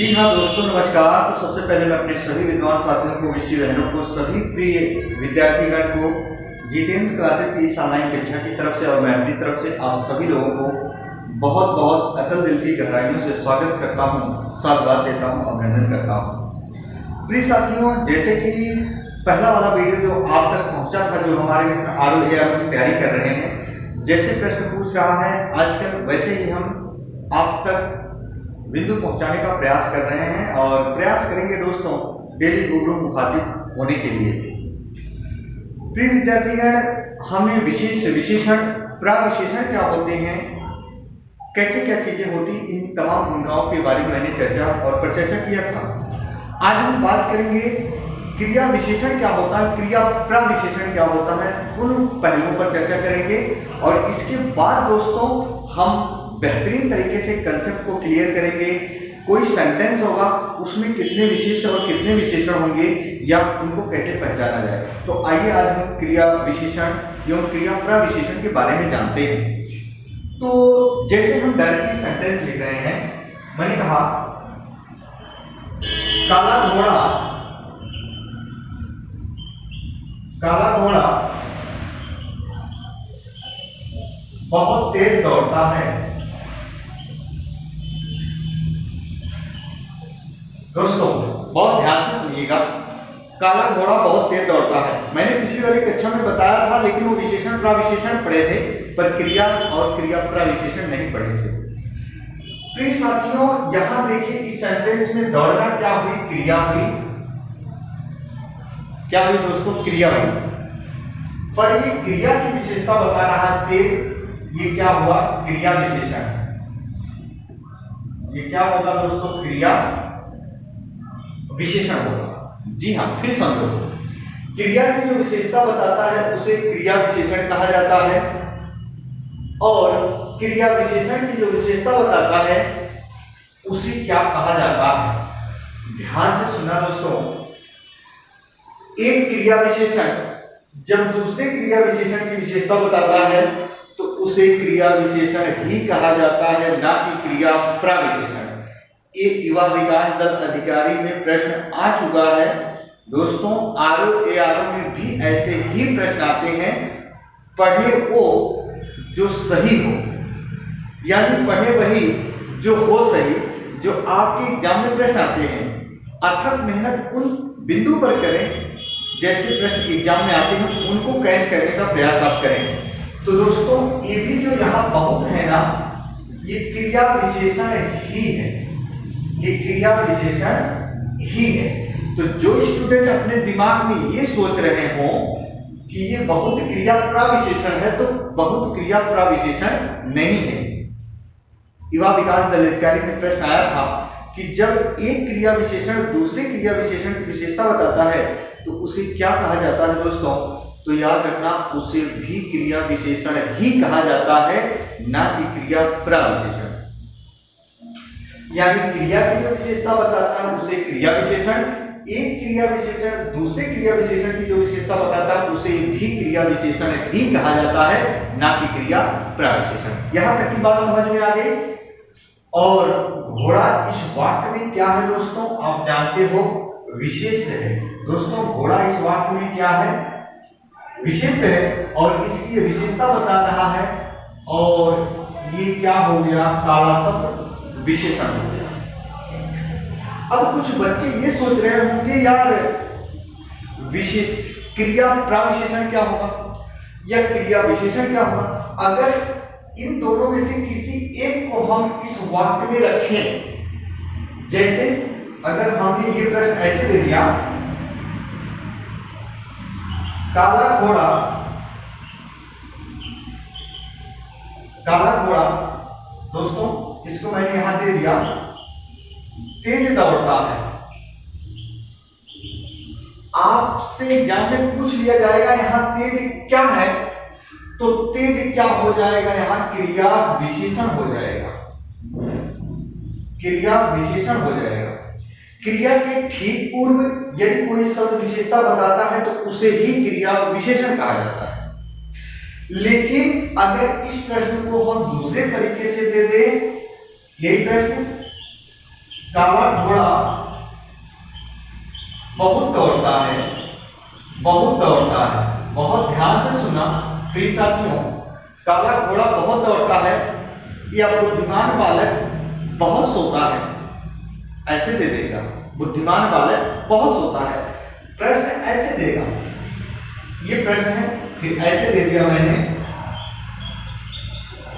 जी हाँ दोस्तों, नमस्कार। तो सबसे पहले मैं अपने सभी विद्वान साथियों को, विषय बहनों को, सभी प्रिय विद्यार्थीगण को जितेंद्र क्लासेस की इस ऑनलाइन कक्षा की तरफ से और मैं अपनी तरफ से आप सभी लोगों को बहुत बहुत अतल दिल की गहराइयों से स्वागत करता हूँ, साधुवाद देता हूँ, अभिनंदन करता हूँ। प्रिय साथियों, जैसे कि पहला वाला वीडियो जो आप तक पहुँचा था, जो हमारे मित्र आरओ की तैयारी कर रहे हैं, जैसे प्रश्न पूछ रहा है आजकल, वैसे ही हम आप तक बिंदु पहुंचाने का प्रयास कर रहे हैं और प्रयास करेंगे दोस्तों डेली रूबरू मुखातिब होने के लिए। प्रिय विद्यार्थीगण, हमने विशेषण, प्रविशेषण क्या होते हैं, कैसे क्या चीजें होती, इन तमाम भूमिकाओं के बारे में मैंने चर्चा और प्रचर्चा किया था। आज हम बात करेंगे क्रिया विशेषण क्या होता है, क्रिया प्रविशेषण क्या होता है, उन पहलुओं पर चर्चा करेंगे और इसके बाद दोस्तों हम बेहतरीन तरीके से कंसेप्ट को क्लियर करेंगे। कोई सेंटेंस होगा, उसमें कितने विशेष और कितने विशेषण होंगे या उनको कैसे पहचाना जाए। तो आइए आज हम क्रिया विशेषण एवं क्रिया प्रविशेषण के बारे में जानते हैं। तो जैसे हम डायरेक्टली सेंटेंस लिख रहे हैं, मैंने कहा काला घोड़ा बहुत तेज दौड़ता है। दोस्तों बहुत ध्यान से सुनिएगा, काला घोड़ा बहुत तेज दौड़ता है। मैंने पिछली वाली कक्षा में बताया था, लेकिन वो विशेषण प्रविशेषण पढ़े थे, पर क्रिया और क्रिया प्रविशेषण नहीं पढ़े थे। प्रिय साथियों, यहां देखिए इस सेंटेंस में दौड़ना क्या हुई, क्रिया हुई। क्या हुई दोस्तों, क्रिया हुई। पर ये क्रिया की विशेषता बता रहा है तेज, ये क्या हुआ, क्रिया विशेषण। ये क्या होगा दोस्तों, क्रिया विशेषण होगा। जी हाँ, फिर समझो, क्रिया की जो विशेषता बताता है उसे क्रिया विशेषण कहा जाता है और क्रिया विशेषण की जो विशेषता बताता है उसे क्या कहा जाता है। ध्यान से सुनना दोस्तों, एक क्रिया विशेषण जब दूसरे क्रिया विशेषण की विशेषता बताता है तो उसे क्रिया विशेषण ही कहा जाता है, ना कि क्रिया प्रविशेषण। एक युवा विकास दल अधिकारी में प्रश्न आ चुका है दोस्तों, आरओ में भी ऐसे ही प्रश्न आते हैं। पढ़े वो जो सही हो, यानी पढ़े वही जो हो सही, जो आपके एग्जाम में प्रश्न आते हैं। अथक मेहनत उन बिंदु पर करें जैसे प्रश्न एग्जाम में आते हैं, उनको कैच करने का प्रयास आप करें। तो दोस्तों ये भी जो यहाँ बहुत है ना, ये क्रिया विशेषण ही है, ये क्रिया विशेषण ही है। तो जो स्टूडेंट अपने दिमाग में ये सोच रहे हो कि ये बहुत क्रिया प्रविशेषण है, तो बहुत क्रिया प्रविशेषण नहीं है। युवा विकास दल अधिकारी में प्रश्न आया था कि जब एक क्रिया विशेषण दूसरे क्रिया विशेषण की विशेषता बताता है तो उसे क्या कहा जाता है दोस्तों। तो याद रखना, उसे भी क्रिया विशेषण ही कहा जाता है, ना कि क्रिया प्रविशेषण। यानी क्रिया की जो विशेषता बताता है उसे क्रिया विशेषण, एक क्रिया विशेषण दूसरे क्रिया विशेषण की जो विशेषता बताता है उसे भी क्रिया विशेषण ही कहा जाता है, ना कि क्रिया प्रविशेषण। यहां तक की बात समझ में आ गई। और घोड़ा इस वाक्य में क्या है दोस्तों, आप जानते हो, विशेष है। दोस्तों घोड़ा इस वाक्य में क्या है, विशेष है और इसकी विशेषता बता रहा है। और ये क्या हो गया, काला शब्द विशेषण हो गया। अब कुछ बच्चे ये सोच रहे होंगे, यार विशेष क्रिया प्रविशेषण क्या होगा या क्रिया विशेषण क्या होगा। अगर इन दोनों में से किसी एक को हम इस वाक्य में रखें, जैसे अगर हमने ये प्रश्न ऐसे दे दिया, काला घोड़ा दोस्तों, इसको मैंने यहां दे दिया, तेज दौड़ता है। आपसे एग्जाम में पूछ लिया जाएगा यहां तेज क्या है, तो तेज क्या हो जाएगा, यहां क्रिया विशेषण हो जाएगा, क्रिया विशेषण हो जाएगा। क्रिया के ठीक पूर्व यदि कोई शब्द विशेषता बताता है तो उसे ही क्रिया विशेषण कहा जाता है। लेकिन अगर इस प्रश्न को हम दूसरे तरीके से दे दें, यही प्रश्न काला घोड़ा बहुत दौड़ता है, बहुत दौड़ता है। बहुत ध्यान से सुना प्रिय साथियों, काला घोड़ा बहुत दौड़ता है या बुद्धिमान बालक बहुत सोता है, ऐसे दे देगा। बुद्धिमान बालक बहुत सोता है, प्रश्न ऐसे देगा। ये प्रश्न है, फिर ऐसे दे दिया मैंने,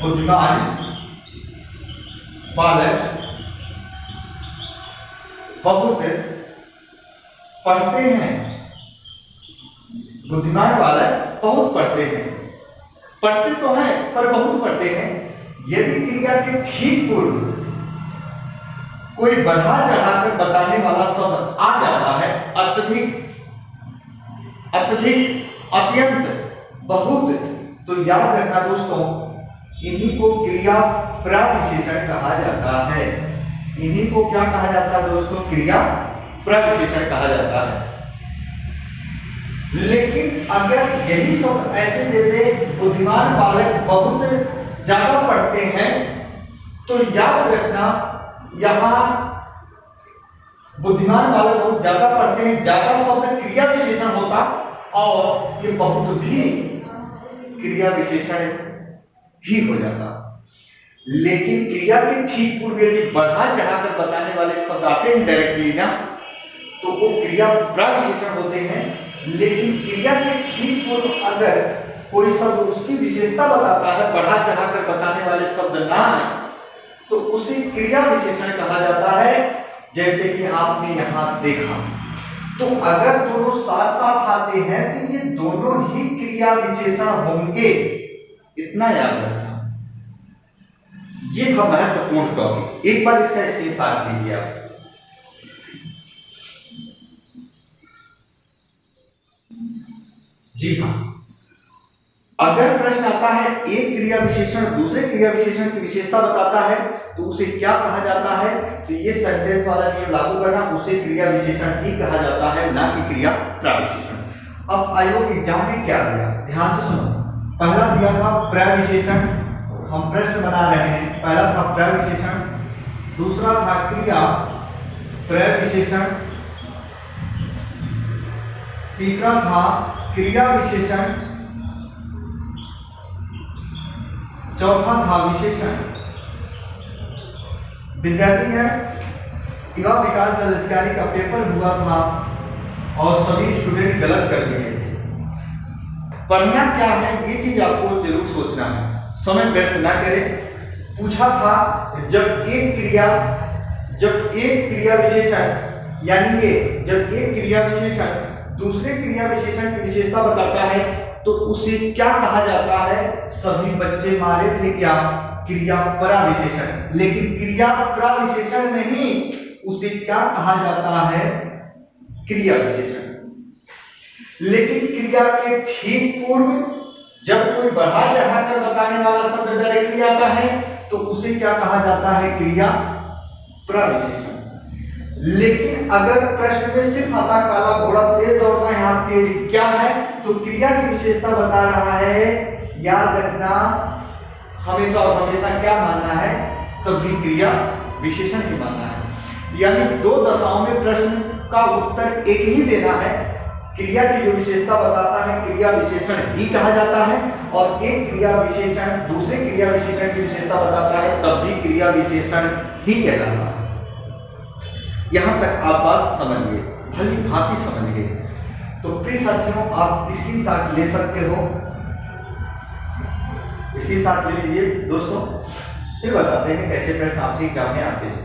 बुद्धिमान बालक बहुत पढ़ते हैं। बुद्धिमान बालक बहुत पढ़ते हैं, पढ़ते तो हैं पर बहुत पढ़ते हैं। यदि क्रिया के ठीक पूर्व कोई बढ़ा चढ़ाकर बताने वाला शब्द आ जाता है, अत्यधिक, अत्यधिक, अत्यंत, बहुत, तो याद रखना दोस्तों, इन्हीं को क्रिया प्रविशेषण कहा जाता है। इन्हीं को क्या कहा जाता है दोस्तों? क्रिया प्रविशेषण कहा जाता है। लेकिन अगर यही शब्द ऐसे दे दे, बुद्धिमान बालक बहुत ज्यादा पढ़ते हैं, तो याद रखना यहां बुद्धिमान बालक बहुत ज्यादा पढ़ते हैं, ज्यादा शब्द क्रिया विशेषण होता और ये बहुत भी क्रिया विशेषण ही हो जाता। लेकिन क्रिया के ठीक पूर्व यदि बढ़ा चढ़ाकर बताने वाले शब्द आते हैं डायरेक्टली ना, तो वो क्रिया प्रविशेषण होते हैं। लेकिन क्रिया के ठीक पूर्व अगर कोई शब्द उसकी विशेषता बताता है, बढ़ा चढ़ाकर बताने वाले शब्द ना आए, तो उसे क्रिया विशेषण कहा जाता है। जैसे कि आपने यहां देखा, तो अगर दोनों साथ साथ आते हैं तो ये दोनों ही क्रिया विशेषण होंगे, इतना याद रखना। ये था महत्वपूर्ण टॉपिक, एक बार इसका स्क्रीनशॉट लीजिए आप। जी हाँ, अगर प्रश्न आता है एक क्रिया विशेषण दूसरे क्रिया विशेषण की विशेषता बताता है, तो उसे क्या कहा जाता है? तो ये सेंटेंस वाला नियम लागू करना, उसे क्रिया विशेषण ही कहा जाता है, ना कि क्रिया प्रविशेषण। अब आयोग एग्जाम में क्या दिया, ध्यान से सुनो। पहला दिया था प्रविशेषण, हम प्रश्न बना रहे हैं। पहला था प्रविशेषण, दूसरा था क्रिया प्रविशेषण, तीसरा था क्रिया विशेषण, चौथा था विशेषण। विद्यार्थीगण, युवा विकास पदाधिकारी का पेपर हुआ था और सभी स्टूडेंट गलत कर दिए थे। पढ़ना क्या है ये चीज आपको जरूर सोचना है, समय व्यर्थ ना करें। पूछा था जब एक क्रिया विशेषण यानी कि जब एक क्रिया विशेषण दूसरे क्रिया विशेषण की विशेषता बताता है, तो उसे क्या कहा जाता है? सभी बच्चे मारे थे क्या? क्रिया प्रविशेषण। लेकिन क्रिया प्रविशेषण नहीं, उसे क्या कहा जाता है? क्रिया विशेषण। लेकिन क्रिया के ठीक पूर्व जब कोई बढ़ा चढ़ाकर बताने वाला शब्द डायरेक्टली आता है, तो उसे क्या कहा जाता है? क्रिया प्रविशेषण। लेकिन अगर प्रश्न में सिर्फ आता काला घोड़ा तेज दौड़ता है, यहाँ तेज क्या है, तो क्रिया की विशेषता बता रहा है। याद रखना, हमेशा और हमेशा क्या मानना है? तभी क्रिया विशेषण ही मानना है। यानी दो दशाओं में प्रश्न का उत्तर एक ही देना है। क्रिया की जो विशेषता बताता है क्रिया विशेषण ही कहा जाता है, और एक क्रिया विशेषण दूसरे क्रिया विशेषण की विशेषता बताता है, तब भी क्रिया विशेषण ही कहलाता है। यहां तक आप बात समझ गए, भली भांति समझ गए। तो प्रिय साथियों, आप स्क्रीनशॉट ले सकते हो, स्क्रीनशॉट ले लीजिए दोस्तों। फिर बताते हैं कैसे प्रश्न आपके एग्जाम में आते हैं।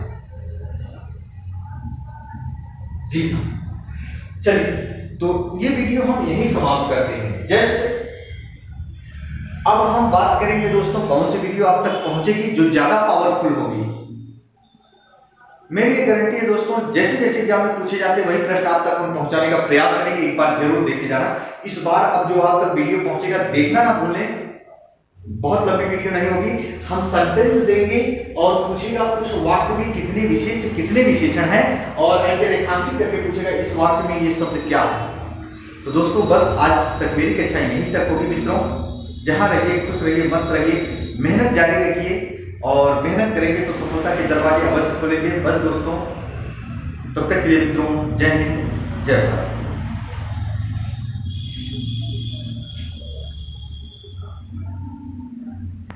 जी हाँ, चलिए तो ये वीडियो हम यही समाप्त करते हैं। जस्ट अब हम बात करेंगे दोस्तों कौन सी वीडियो आप तक पहुंचेगी जो ज्यादा पावरफुल होगी। मेरी ये गारंटी है दोस्तों, जैसे जैसे एग्जाम में पूछे जाते वही प्रश्न आप तक हम पहुंचाने का प्रयास करेंगे। एक बार जरूर देख के जाना। इस बार अब जो आप तक वीडियो पहुंचेगा देखना ना भूलें, बहुत लंबी वीडियो नहीं होगी। हम सेंटेंस देंगे और पूछेगा उस वाक्य में कितने विशेषण हैं, और ऐसे रेखांकित करके पूछेगा इस वाक्य में ये शब्द क्या है। तो दोस्तों बस आज तक मेरी कक्षा यहीं तक होगी मित्रों। जहां रहिए खुश रहिए, मस्त रहिए, मेहनत जारी रखिए और मेहनत करेंगे तो सफलता के दरवाजे अवश्य खुलेंगे। बस दोस्तों, तब तक के लिए मित्रों, जय हिंद, जय भारत।